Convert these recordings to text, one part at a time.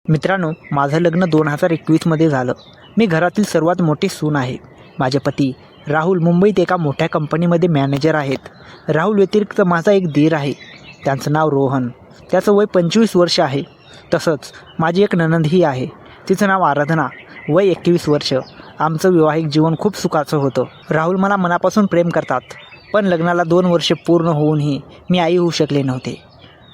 मित्रांनो, माझं लग्न 2021मध्ये झालं. मी घरातील सर्वात मोठी सून आहे. माझे पती राहुल मुंबईत एका मोठ्या कंपनीमध्ये मॅनेजर आहेत. राहुल व्यतिरिक्त माझा एक दीर आहे. त्यांचं नाव रोहन. त्याचं वय 25 वर्ष आहे. तसंच माझी एक नणंदही आहे. तिचं नाव आराधना. वय 21 वर्ष. आमचं वैवाहिक जीवन खूप सुखाचं होतं. राहुल मला मनापासून प्रेम करतात. पण लग्नाला 2 वर्षे पूर्ण होऊनही मी आई होऊ शकले नव्हते.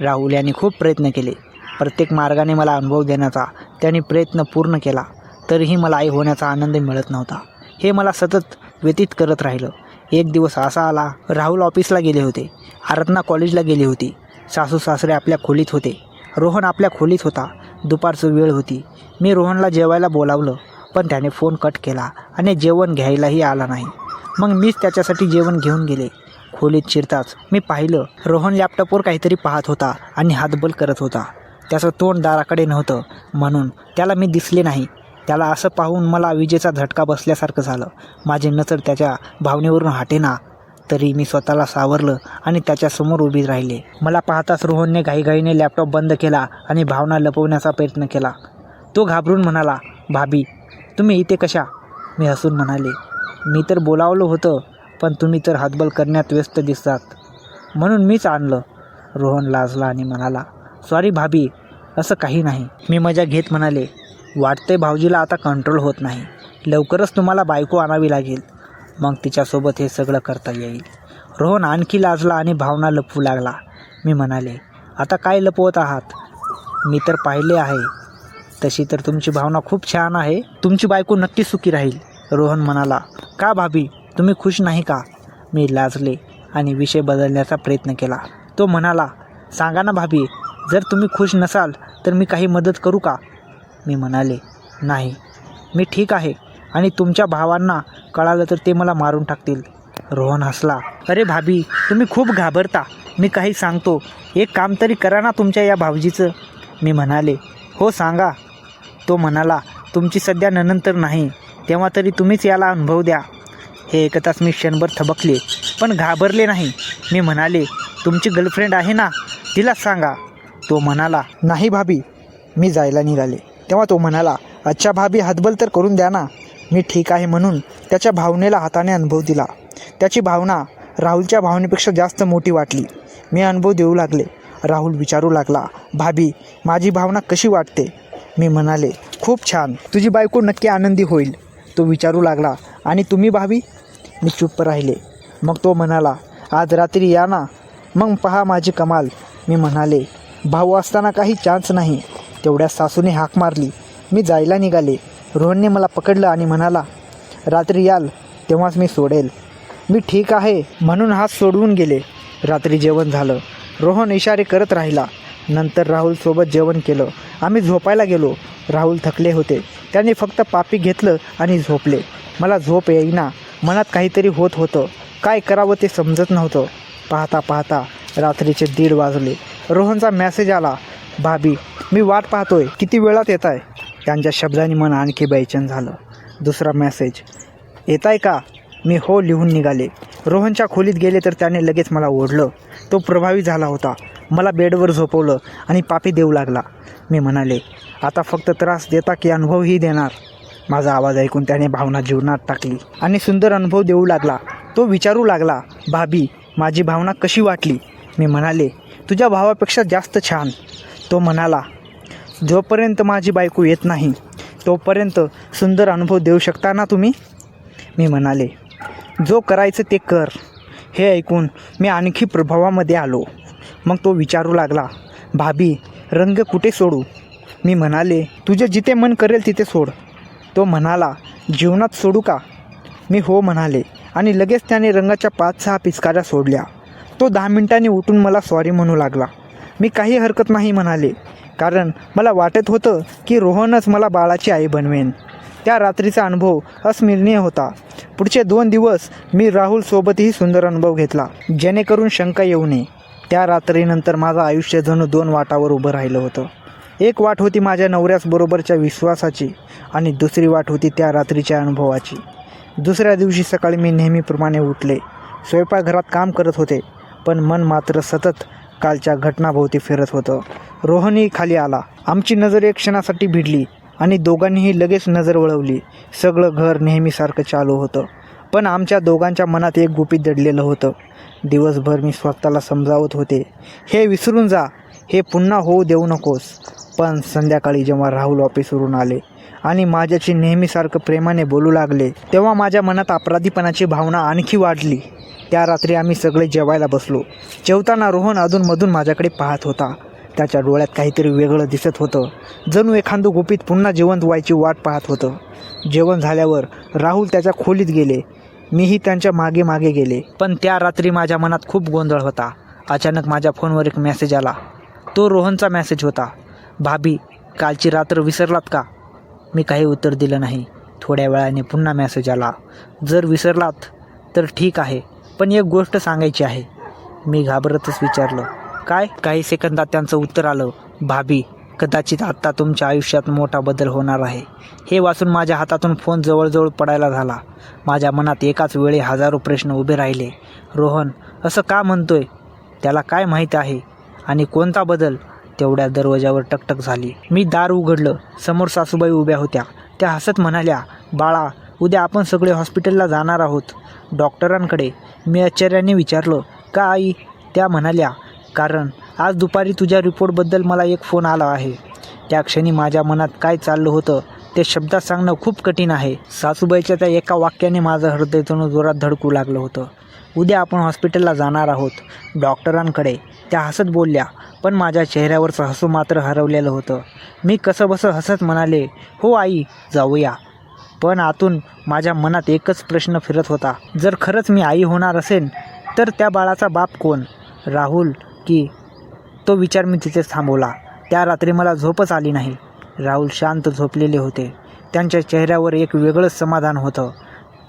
राहुल यांनी खूप प्रयत्न केले. प्रत्येक मार्गाने मला अनुभव देण्याचा त्यांनी प्रयत्न पूर्ण केला. तरीही मला आई होण्याचा आनंद मिळत नव्हता. हे मला सतत व्यतीत करत राहिलं. एक दिवस असा आला, राहुल ऑफिसला गेले होते. आराधना कॉलेजला गेली होती. सासू सासरे आपल्या खोलीत होते. रोहन आपल्या खोलीत होता. दुपारची वेळ होती. मी रोहनला जेवायला बोलावलं, पण त्याने फोन कट केला आणि जेवण घ्यायलाही आला नाही. मग मीच त्याच्यासाठी जेवण घेऊन गेले. खोलीत शिरताच मी पाहिलं, रोहन लॅपटॉपवर काहीतरी पाहत होता आणि हातबल करत होता. त्याचं तोंड दाराकडे नव्हतं, म्हणून त्याला मी दिसले नाही. त्याला असं पाहून मला विजेचा झटका बसल्यासारखं झालं. माझी नजर त्याच्या भावनेवरून हटेना, तरी मी स्वतःला सावरलं आणि त्याच्यासमोर उभी राहिले. मला पाहताच रोहनने घाईघाईने लॅपटॉप बंद केला आणि भावना लपवण्याचा प्रयत्न केला. तो घाबरून म्हणाला, "भाभी, तुम्ही इथे कशा?" मी हसून म्हणाले, "मी तर बोलावलं होतं, पण तुम्ही तर हातबल करण्यात व्यस्त दिसतात, म्हणून मीच आणलं." रोहन लाजला आणि म्हणाला, "सॉरी भाभी, असं काही नाही." मी मजा घेत म्हणाले, "वाटतंय भाऊजीला आता कंट्रोल होत नाही. लवकरच तुम्हाला बायको आणावी लागेल. मग तिच्यासोबत हे सगळं करता येईल." रोहन आणखी लाजला आणि भावना लपवू लागला. मी म्हणाले, "आता काय लपवत आहात? मी तर पाहिले आहे. तशी तर तुमची भावना खूप छान आहे. तुमची बायको नक्की सुखी राहील." रोहन म्हणाला, "का भाभी, तुम्ही खुश नाही का?" मी लाजले आणि विषय बदलण्याचा प्रयत्न केला. तो म्हणाला, "सांगा ना भाभी, जर तुम्ही खुश नसाल तर मी काही मदत करू का?" मी म्हणाले, "नाही, मी ठीक आहे. आणि तुमच्या भावांना कळालं तर ते मला मारून टाकतील." रोहन हसला, "अरे भाभी, तुम्ही खूप घाबरता. मी काही सांगतो. एक काम तरी करा ना तुमच्या या भावजीचं." मी म्हणाले, "हो सांगा." तो म्हणाला, "तुमची सध्या नणंद तर नाही, तेव्हा तरी तुम्हीच याला अनुभव द्या." हे ऐकताच मी क्षणभर थबकले, पण घाबरले नाही. मी म्हणाले, "तुमची गर्लफ्रेंड आहे ना, तिलाच सांगा." तो म्हणाला, "नाही भाभी." मी जायला निघाले तेव्हा तो म्हणाला, "अच्छा भाभी, हातबल तर करून द्या ना." मी ठीक आहे म्हणून त्याच्या भावनेला हाताने अनुभव दिला. त्याची भावना राहुलच्या भावनेपेक्षा जास्त मोठी वाटली. मी अनुभव देऊ लागले. राहुल विचारू लागला, "भाभी, माझी भावना कशी वाटते?" मी म्हणाले, "खूप छान. तुझी बायको नक्की आनंदी होईल." तो विचारू लागला, "आणि तुम्ही भाभी?" मी चुप्प राहिले. मग तो म्हणाला, "आज रात्री या ना, मग पहा माझी कमाल." मी म्हणाले, "भाऊ असताना काही चान्स नाही." तेवढ्या सासूने हाक मारली. मी जायला निघाले. रोहनने मला पकडलं आणि म्हणाला, "रात्री याल तेव्हाच मी सोडेल." मी ठीक आहे म्हणून हात सोडवून गेले. रात्री जेवण झालं. रोहन इशारे करत राहिला. नंतर राहुलसोबत जेवण केलं. आम्ही झोपायला गेलो. राहुल थकले होते. त्याने फक्त पापी घेतलं आणि झोपले. मला झोप येईना. मनात काहीतरी होत होतं. काय करावं ते समजत नव्हतं. पाहता पाहता रात्रीचे 1:30 वाजले. रोहनचा मेसेज आला, "भाभी, मी वाट पाहतोय. किती वेळात येत आहे?" त्यांच्या शब्दांनी मन आणखी बेचैन झालं. दुसरा मेसेज, "येत आहे का?" मी हो लिहून निघाले. रोहनच्या खोलीत गेले तर त्याने लगेच मला ओढलं. तो प्रभावी झाला होता. मला बेडवर झोपवलं आणि पापी देऊ लागला. मी म्हणाले, "आता फक्त त्रास देता की अनुभवही देणार?" माझा आवाज ऐकून त्याने भावना जीवनात टाकली आणि सुंदर अनुभव देऊ लागला. तो विचारू लागला, "भाभी, माझी भावना कशी वाटली?" मी म्हणाले, "तुझ्या भावापेक्षा जास्त छान." तो म्हणाला, "जोपर्यंत माझी बायको येत नाही तोपर्यंत सुंदर अनुभव देऊ शकता ना तुम्ही?" मी म्हणाले, "जो करायचं ते कर." हे ऐकून मी आणखी प्रभावामध्ये आलो. मग तो विचारू लागला, "भाभी, रंग कुठे सोडू?" मी म्हणाले, "तुझे जिथे मन करेल तिथे सोड." तो म्हणाला, "जीवनात सोडू का?" मी हो म्हणाले आणि लगेच त्याने रंगाच्या 5-6 पिचकाऱ्या सोडल्या. तो 10 मिनिटांनी उठून मला सॉरी म्हणू लागला. मी काही हरकत नाही म्हणाले, कारण मला वाटत होतं की रोहनच मला बाळाची आई बनवेन. त्या रात्रीचा अनुभव अस्मरणीय होता. पुढचे 2 दिवस मी राहुलसोबतही सुंदर अनुभव घेतला, जेणेकरून शंका येऊ नये. त्या रात्रीनंतर माझं आयुष्य जणू 2 वाटावर उभं राहिलं होतं. एक वाट होती माझ्या नवऱ्याबरोबरच्या विश्वासाची आणि दुसरी वाट होती त्या रात्रीच्या अनुभवाची. दुसऱ्या दिवशी सकाळी मी नेहमीप्रमाणे उठले. स्वयंपाकघरात काम करत होते, पण मन मात्र सतत कालच्या घटनाभोवती फिरत होतं. रोहनही खाली आला. आमची नजर एक क्षणासाठी भिडली आणि दोघांनीही लगेच नजर वळवली. सगळं घर नेहमीसारखं चालू होतं, पण आमच्या दोघांच्या मनात एक गुपित दडलेलं होतं. दिवसभर मी स्वतःला समजावत होते, हे विसरून जा, हे पुन्हा होऊ देऊ नकोस. पण संध्याकाळी जेव्हा राहुल ऑफिसवरून आले आणि माझ्याशी नेहमीसारखं प्रेमाने बोलू लागले, तेव्हा माझ्या मनात अपराधीपणाची भावना आणखी वाढली. त्या रात्री आम्ही सगळे जेवायला बसलो. जेवताना रोहन अधूनमधून माझ्याकडे पाहत होता. त्याच्या डोळ्यात काहीतरी वेगळं दिसत होतं, जणू एखादं गुपित पुन्हा जिवंत व्हायची वाट पाहत होतं. जेवण झाल्यावर राहुल त्याच्या खोलीत गेले. मीही त्यांच्या मागे मागे गेले. पण त्या रात्री माझ्या मनात खूप गोंधळ होता. अचानक माझ्या फोनवर एक मेसेज आला. तो रोहनचा मेसेज होता. भाभी, कालची रात्र विसरलात का? मी काही उत्तर दिलं नाही. थोड्या वेळाने पुन्हा मेसेज आला. जर विसरलात तर ठीक आहे, पण एक गोष्ट सांगायची आहे. मी घाबरतच विचारलं, काय? काही सेकंदात त्यांचं उत्तर आलं. भाभी, कदाचित आत्ता तुमच्या आयुष्यात मोठा बदल होणार आहे. हे वाचून माझ्या हातातून फोन जवळजवळ पडायला झाला. माझ्या मनात एकाच वेळी हजारो प्रश्न उभे राहिले. रोहन असं का म्हणतोय? त्याला काय माहीत आहे? आणि कोणता बदल? तेवढ्या दरवाजावर टकटक झाली. मी दार उघडलं. समोर सासूबाई उभ्या होत्या. त्या हसत म्हणाल्या, बाळा, उद्या आपण सगळे हॉस्पिटलला जाणार आहोत, डॉक्टरांकडे. मी आश्चर्याने विचारलं, का आई? त्या म्हणाल्या, कारण आज दुपारी तुझ्या रिपोर्टबद्दल मला एक फोन आला आहे. त्या क्षणी माझ्या मनात काय चाललं होतं ते शब्दात सांगणं खूप कठीण आहे. सासूबाईच्या त्या एका वाक्याने माझं हृदय जणू जोरात धडकू लागलं होतं. उद्या आपण हॉस्पिटलला जाणार आहोत, डॉक्टरांकडे. त्या हसत बोलल्या, पण माझ्या चेहऱ्यावरचं हसू मात्र हरवलेलं होतं. मी कसंबसं हसत म्हणाले, हो आई, जाऊया. पण आतून माझ्या मनात एकच प्रश्न फिरत होता, जर खरंच मी आई होणार असेल तर त्या बाळाचा बाप कोण? राहुल की? तो विचार मी तिथेच थांबवला. त्या रात्री मला झोपच आली नाही. राहुल शांत झोपलेले होते. त्यांच्या चेहऱ्यावर एक वेगळंच समाधान होतं.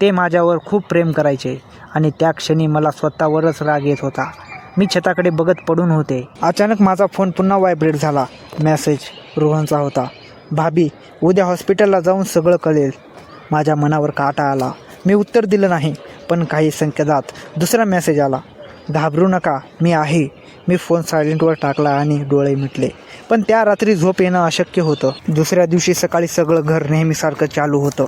ते माझ्यावर खूप प्रेम करायचे आणि त्या क्षणी मला स्वतःवरच राग येत होता. मी छताकडे बघत पडून होते. अचानक माझा फोन पुन्हा व्हायब्रेट झाला. मेसेज रोहनचा होता. भाभी, उद्या हॉस्पिटलला जाऊन सगळं कळेल. माझ्या मनावर काटा आला. मी उत्तर दिलं नाही, पण काही सेकंदात दुसरा मेसेज आला. घाबरू नका, मी आहे. मी फोन सायलेंटवर टाकला आणि डोळे मिटले. पण त्या रात्री झोप येणं अशक्य होतं. दुसऱ्या दिवशी सकाळी सगळं घर नेहमीसारखं चालू होतं.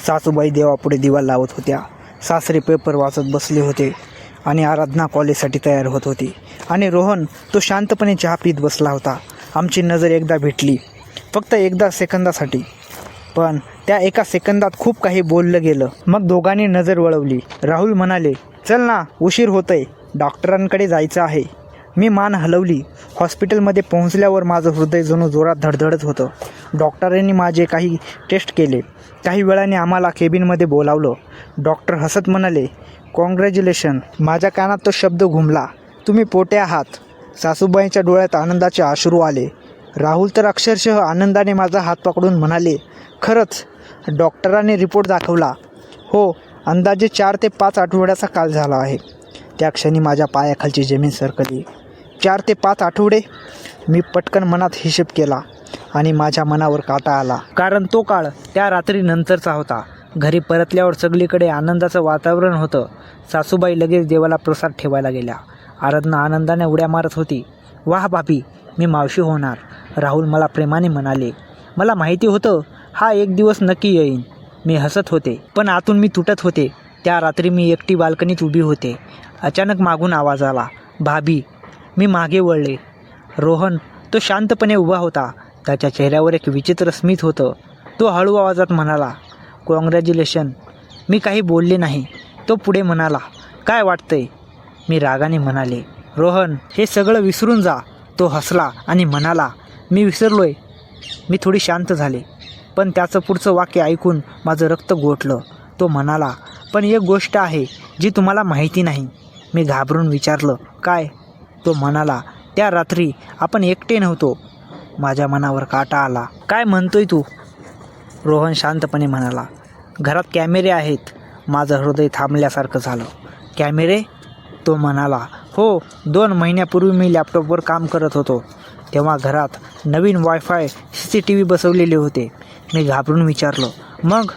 सासूबाई देवापुढे दिवा लावत होत्या. सासरे पेपर वाचत बसले होते आणि आराधना कॉलेजसाठी तयार होत होती. आणि रोहन तो शांतपणे चहा पीत बसला होता. आमची नजर एकदा भेटली, फक्त एकदा सेकंदासाठी. पण त्या एका सेकंदात खूप काही बोललं गेलं. मग दोघांनी नजर वळवली. राहुल म्हणाले, चल ना, उशीर होतोय, डॉक्टरांकडे जायचं आहे. मी मान हलवली. हॉस्पिटलमध्ये पोहोचल्यावर माझं हृदय जणू जोरात धडधडत होतं. डॉक्टरांनी माझे काही टेस्ट केले. काही वेळाने आम्हाला केबिनमध्ये बोलावलं. डॉक्टर हसत म्हणाले, कॉंग्रॅच्युलेशन. माझ्या कानात तो शब्द घुमला, तुम्ही पोटे आहात. सासूबाईंच्या डोळ्यात आनंदाचे अश्रू आले. राहुल तर अक्षरशः आनंदाने माझा हात पकडून म्हणाले, खरंच? डॉक्टरांनी रिपोर्ट दाखवला? हो, अंदाजे 4 ते 5 आठवड्याचा काळ झाला आहे. त्या क्षणी माझ्या पायाखालची जमीन सरकली. 4 ते 5 आठवडे? मी पटकन मनात हिशेब केला आणि माझ्या मनावर काटा आला. कारण तो काळ त्या रात्रीनंतरचा होता. घरी परतल्यावर सगळीकडे आनंदाचं वातावरण होतं. सासूबाई लगेच देवाला प्रसाद ठेवायला गेल्या. आराधना आनंदाने उड्या मारत होती. वाह भाभी, मी मावशी होणार, राहुल मला प्रेमाने म्हणाले. मला माहिती होतं हा एक दिवस नक्की येईन. मी हसत होते, पण आतून मी तुटत होते. त्या रात्री मी एकटी बाल्कनीत उभी होते. अचानक मागून आवाज आला, भाभी. मी मागे वळले. रोहन तो शांतपणे उभा होता. त्याच्या चेहऱ्यावर एक विचित्र स्मित होतं. तो हळू आवाजात म्हणाला, कॉंग्रॅच्युलेशन. मी काही बोलले नाही. तो पुढे म्हणाला, काय वाटतंय? मी रागाने म्हणाले, रोहन, हे सगळं विसरून जा. तो हसला आणि म्हणाला, मी विसरलोय. मी थोडी शांत झाले, पण त्याचं पुढचं वाक्य ऐकून माझं रक्त गोठलं. तो म्हणाला, पण एक गोष्ट आहे जी तुम्हाला माहिती नाही. मी घाबरून विचारलं, काय? तो म्हणाला, त्या रात्री आपण एकटे नव्हतो. माझ्या मनावर काटा आला. काय म्हणतोय तू? रोहन शांतपणे म्हणाला, घरात कॅमेरे आहेत. माझं हृदय थांबल्यासारखं झालं. कॅमेरे? तो म्हणाला, हो. 2 महिन्यापूर्वी मी लॅपटॉपवर काम करत होतो, तेव्हा घरात नवीन वायफाय CCTV बसवलेले होते. मी घाबरून विचारलं, मग?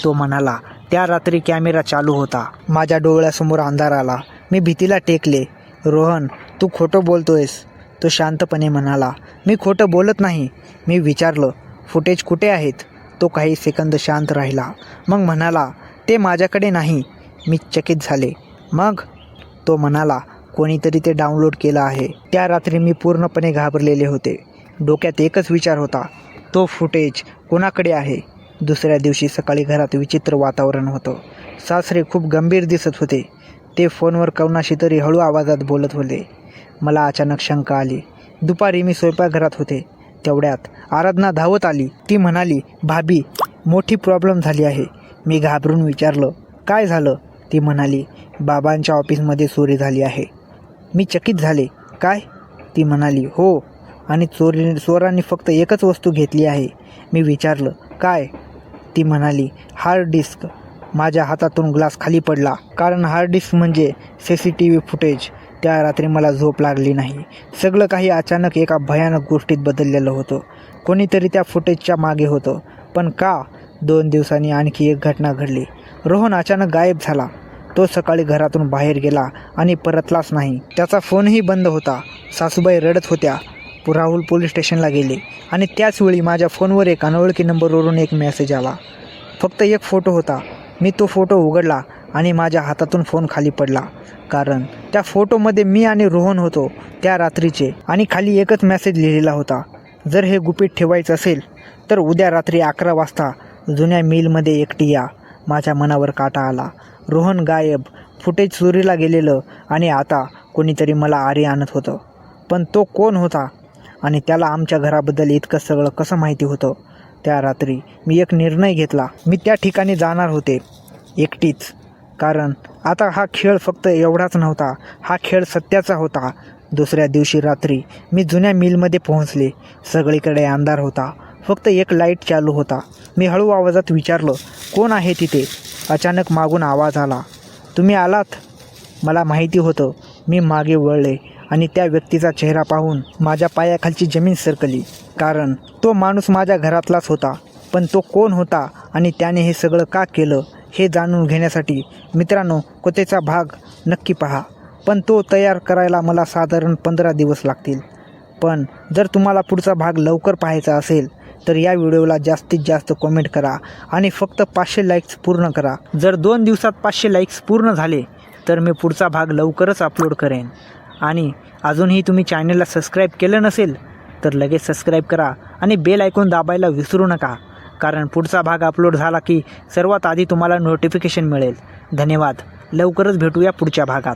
तो म्हणाला, त्या रात्री कॅमेरा चालू होता. माझ्या डोळ्यासमोर अंधार आला. मी भीतीला टेकले. रोहन, तू खोटं बोलतोयस. तो शांतपणे म्हणाला, मी खोटं बोलत नाही. मी विचारलं, फुटेज कुठे आहेत? तो काही सेकंद शांत राहिला, मग म्हणाला, ते माझ्याकडे नाही. मी चकित झाले. मग? तो म्हणाला, कोणीतरी ते डाउनलोड केलं आहे. त्या रात्री मी पूर्णपणे घाबरलेले होते. डोक्यात एकच विचार होता, तो फुटेज कोणाकडे आहे? दुसऱ्या दिवशी सकाळी घरात विचित्र वातावरण होतं. सासरे खूप गंभीर दिसत होते. ते फोनवर कोणाशी तरी हळू आवाजात बोलत होते. मला अचानक शंका आली. दुपारी मी स्वयंपाकघरात होते. तेवढ्यात आराधना धावत आली. ती म्हणाली, भाभी, मोठी प्रॉब्लेम झाली आहे. मी घाबरून विचारलं, काय झालं? ती म्हणाली, बाबांच्या ऑफिसमध्ये चोरी झाली आहे. मी चकित झाले. काय? ती म्हणाली, हो, आणि चोरांनी फक्त एकच वस्तू घेतली आहे. मी विचारलं, काय? ती म्हणाली, हार्ड डिस्क. माझ्या हातातून ग्लास खाली पडला. कारण हार्ड डिस्क म्हणजे CCTV फुटेज. त्या रात्री मला झोप लागली नाही. सगळं काही अचानक एका भयानक गोष्टीत बदललेलं होतं. कोणीतरी त्या फुटेजच्या मागे होतं. पण का? 2 दिवसांनी आणखी एक घटना घडली. रोहन अचानक गायब झाला. तो सकाळी घरातून बाहेर गेला आणि परतलाच नाही. त्याचा फोनही बंद होता. सासूबाई रडत होत्या. राहुल पोलीस स्टेशनला गेले आणि त्याचवेळी माझ्या फोनवर एक अनोळखी नंबरवरून एक मेसेज आला. फक्त एक फोटो होता. मी तो फोटो उघडला आणि माझ्या हातातून फोन खाली पडला. कारण त्या फोटोमध्ये मी आणि रोहन होतो त्या रात्रीचे. आणि खाली एकच मेसेज लिहिलेला होता, जर हे गुपित ठेवायचं असेल तर उद्या रात्री 11 वाजता जुन्या मिलमध्ये एकटी या. माझ्या मनावर काटा आला. रोहन गायब, फुटेज चोरीला गेलेलं आणि आता कोणीतरी मला आरी आणत होतं. पण तो कोण होता? आणि त्याला आमच्या घराबद्दल इतकं सगळं कसं माहिती होतं? त्या रात्री मी एक निर्णय घेतला. मी त्या ठिकाणी जाणार होते, एकटीच. कारण आता हा खेळ फक्त एवढाच नव्हता, हा खेळ सत्याचा होता. दुसऱ्या दिवशी रात्री मी जुन्या मिलमध्ये पोहोचले. सगळीकडे अंधार होता. फक्त एक लाईट चालू होता. मी हळू आवाजात विचारलं, कोण आहे तिथे? अचानक मागून आवाज आला, तुम्ही आलात? मला माहिती होतं. मी मागे वळले आणि त्या व्यक्तीचा चेहरा पाहून माझ्या पायाखालची जमीन सरकली. कारण तो माणूस माझ्या घरातलाच होता. पण तो कोण होता आणि त्याने हे सगळं का केलं हे जाणून घेण्यासाठी मित्रांनो कथेचा भाग नक्की पहा. पण तो तयार करायला मला साधारण 15 दिवस लागतील. पण जर तुम्हाला पुढचा भाग लवकर पाहायचा असेल तर या व्हिडिओला जास्तीत जास्त कमेंट करा आणि फक्त 500 लाईक्स पूर्ण करा. जर 2 दिवसात 500 लाईक्स पूर्ण झाले तर मी पुढचा भाग लवकरच अपलोड करेन. आणि अजूनही तुम्ही चॅनलला सबस्क्राईब केलं नसेल तर लगेच सबस्क्राईब करा आणि बेल आयकॉन दाबायला विसरू नका. कारण पुढचा भाग अपलोड झाला की सर्वात आधी तुम्हाला नोटिफिकेशन मिळेल. धन्यवाद. लवकरच भेटूया पुढच्या भागात.